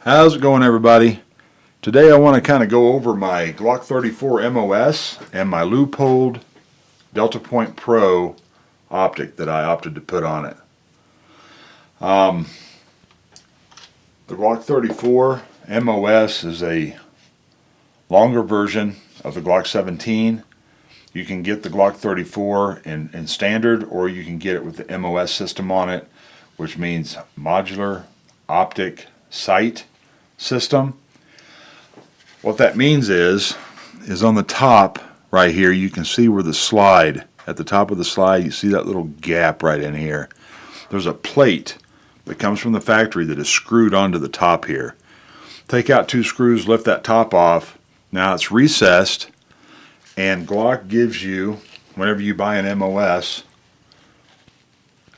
How's it going, everybody? Today I want to kind of go over my Glock 34 MOS and my Leupold Deltapoint Pro optic that I opted to put on it. The Glock 34 MOS is a longer version of the Glock 17. You can get the Glock 34 in standard, or you can get it with the MOS system on it, which means Modular Optic Sight System. What that means is on the top right here, you can see where the slide, at the top of the slide, you see that little gap right in here. There's a plate that comes from the factory that is screwed onto the top here. Take out 2 screws, lift that top off. Now it's recessed, and Glock gives you, whenever you buy an MOS,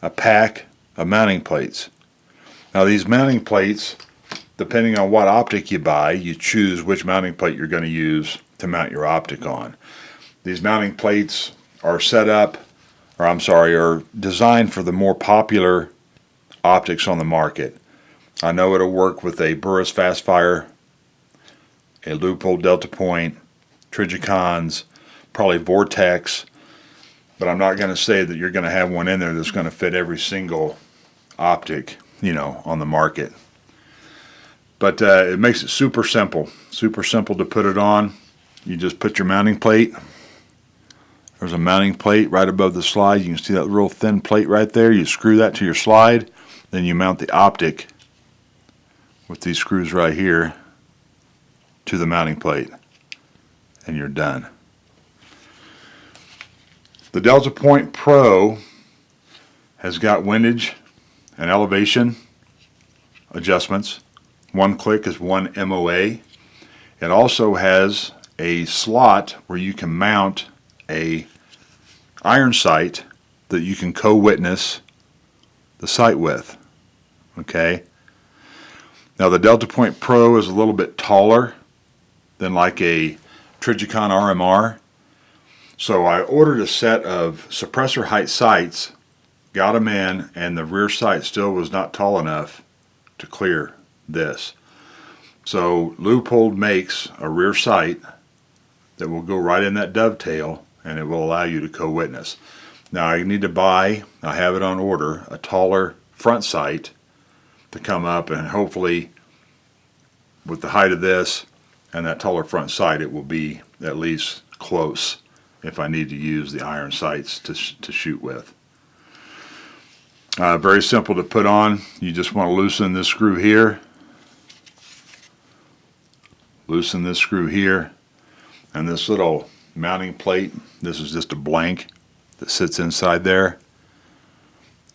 a pack of mounting plates. Now these mounting plates, depending on what optic you buy, you choose which mounting plate you're going to use to mount your optic on. These mounting plates are are designed for the more popular optics on the market. I know it'll work with a Burris Fastfire, a Leupold Deltapoint, Trigicons, probably Vortex, but I'm not going to say that you're going to have one in there that's going to fit every single optic, on the market. But it makes it super simple to put it on. You just put your mounting plate. There's a mounting plate right above the slide. You can see that real thin plate right there. You screw that to your slide, then you mount the optic with these screws right here to the mounting plate, and you're done. The Deltapoint Pro has got windage and elevation adjustments. One click is one MOA. It also has a slot where you can mount a iron sight that you can co-witness the sight with. Okay. Now the Deltapoint Pro is a little bit taller than like a Trigicon RMR. So I ordered a set of suppressor height sights, got them in, and the rear sight still was not tall enough to clear this. So Leupold makes a rear sight that will go right in that dovetail, and it will allow you to co-witness. Now I need to buy, I have it on order, a taller front sight to come up, and hopefully with the height of this and that taller front sight, it will be at least close if I need to use the iron sights to shoot with. Very simple to put on. You just want to loosen this screw here, and this little mounting plate, this is just a blank that sits inside there.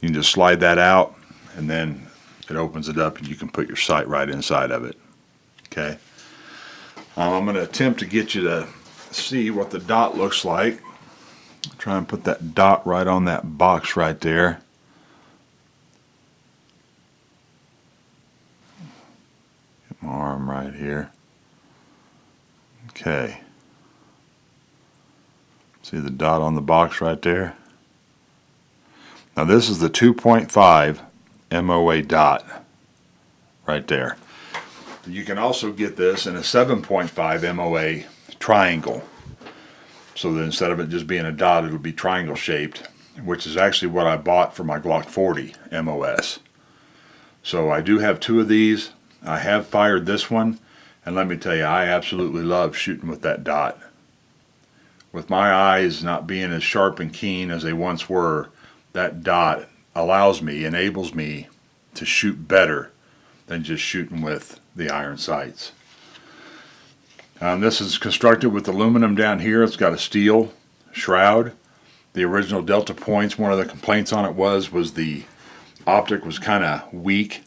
You can just slide that out, and then it opens it up, and you can put your sight right inside of it. Okay. I'm going to attempt to get you to see what the dot looks like. Try and put that dot right on that box right there. Get my arm right here. Okay. See the dot on the box right there? Now this is the 2.5 MOA dot right there. You can also get this in a 7.5 MOA triangle. So that instead of it just being a dot, it'll be triangle shaped, which is actually what I bought for my Glock 40 MOS. So I do have 2 of these. I have fired this one, and let me tell you, I absolutely love shooting with that dot. With my eyes not being as sharp and keen as they once were, that dot enables me to shoot better than just shooting with the iron sights. This is constructed with aluminum down here. It's got a steel shroud. The original Deltapoints, one of the complaints on it was the optic was kind of weak.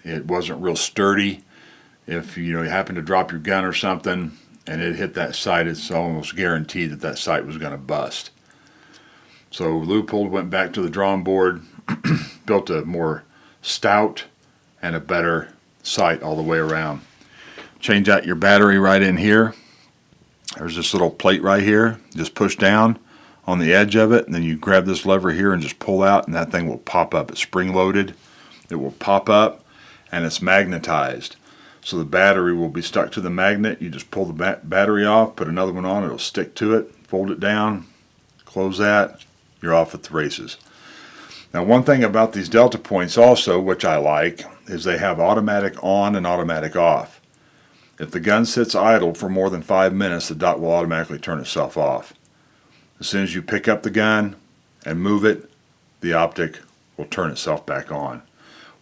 It wasn't real sturdy. If you happen to drop your gun or something and it hit that sight, it's almost guaranteed that sight was going to bust. So Leupold went back to the drawing board, built a more stout and a better sight all the way around. Change out your battery right in here. There's this little plate right here. Just push down on the edge of it, and then you grab this lever here and just pull out, and that thing will pop up. It's spring loaded. It will pop up, and it's magnetized. So the battery will be stuck to the magnet. You just pull the battery off, put another one on, it'll stick to it, fold it down, close that, you're off at the races. Now one thing about these Deltapoints also, which I like, is they have automatic on and automatic off. If the gun sits idle for more than 5 minutes, the dot will automatically turn itself off. As soon as you pick up the gun and move it, the optic will turn itself back on,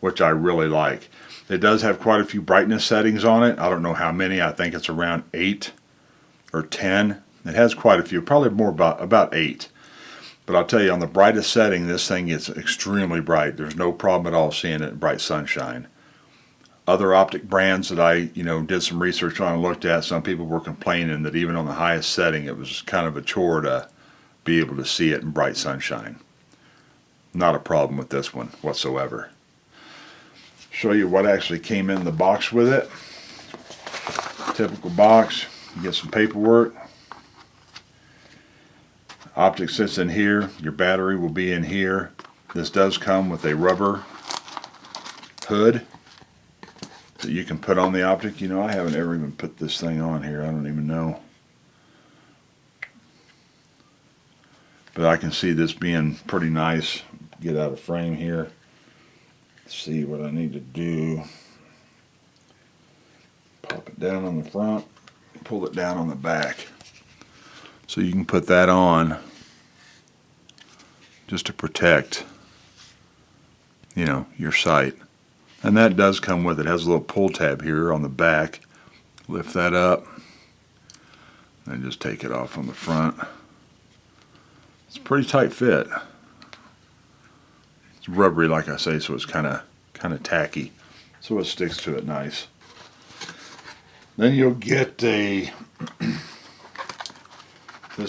which I really like. It does have quite a few brightness settings on it. I don't know how many. I think it's around 8 or 10. It has quite a few, probably more about 8. But I'll tell you, on the brightest setting, this thing gets extremely bright. There's no problem at all seeing it in bright sunshine. Other optic brands that I did some research on and looked at, some people were complaining that even on the highest setting, it was kind of a chore to be able to see it in bright sunshine. Not a problem with this one whatsoever. Show you what actually came in the box with it. Typical box. You get some paperwork. Optic sits in here. Your battery will be in here. This does come with a rubber hood that you can put on the optic. I haven't ever even put this thing on here. I don't even know. But I can see this being pretty nice. Get out of frame here. See what I need to do. Pop it down on the front, pull it down on the back. So you can put that on just to protect, your sight. And that does come with it. It has a little pull tab here on the back. Lift that up and just take it off on the front. It's a pretty tight fit. It's rubbery, like I say, so it's kind of tacky, so it sticks to it nice. Then you'll get this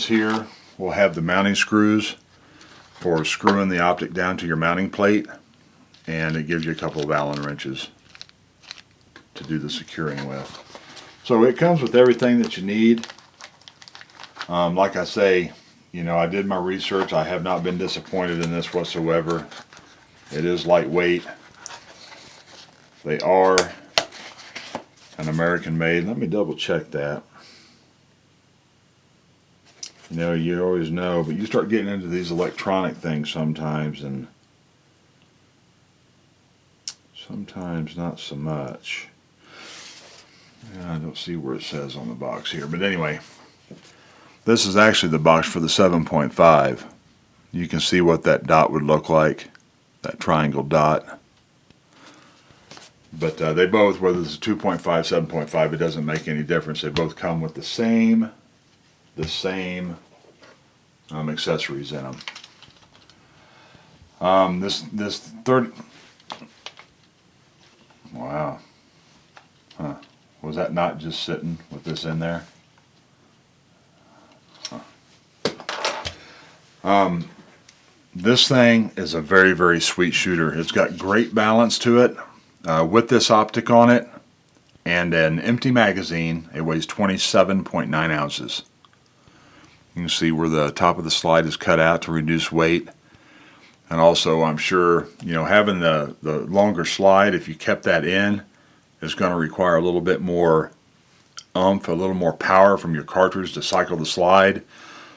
here will have the mounting screws for screwing the optic down to your mounting plate, and it gives you a couple of Allen wrenches to do the securing with. So it comes with everything that you need. Like I say, I did my research. I have not been disappointed in this whatsoever. It is lightweight. They are an American made. Let me double check that. You always know, but you start getting into these electronic things sometimes, and sometimes not so much. I don't see where it says on the box here, but anyway, this is actually the box for the 7.5. You can see what that dot would look like. That triangle dot. But they both, whether it's a 2.5, 7.5, it doesn't make any difference. They both come with the same accessories in them. This 30. Wow. Huh. Was that not just sitting with this in there? Huh. This thing is a very, very sweet shooter. It's got great balance to it. With this optic on it and an empty magazine, it weighs 27.9 ounces. You can see where the top of the slide is cut out to reduce weight. And also, I'm sure, having the longer slide, if you kept that in, is going to require a little bit more oomph, a little more power from your cartridge to cycle the slide.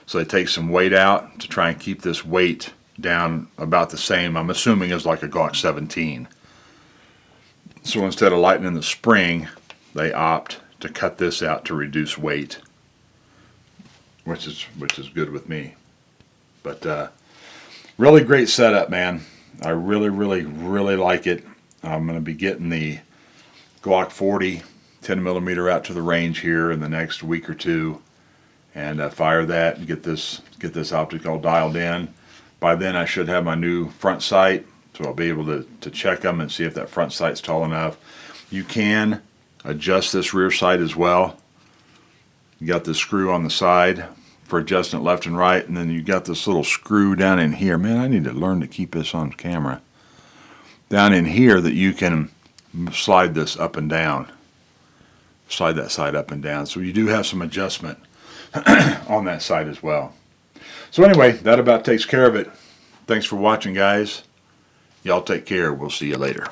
So they take some weight out to try and keep this weight down about the same, I'm assuming, as like a Glock 17. So instead of lightening the spring, they opt to cut this out to reduce weight, which is good with me. But really great setup, man. I really, really, really like it. I'm going to be getting the Glock 40 10mm out to the range here in the next week or two, and fire that and get this optic all dialed in. By then I should have my new front sight, so I'll be able to check them and see if that front sight's tall enough. You can adjust this rear sight as well. You got this screw on the side for adjusting it left and right, and then you got this little screw down in here. Man, I need to learn to keep this on camera. Down in here that you can slide this up and down. Slide that side up and down. So you do have some adjustment on that side as well. So anyway, that about takes care of it. Thanks for watching, guys. Y'all take care. We'll see you later.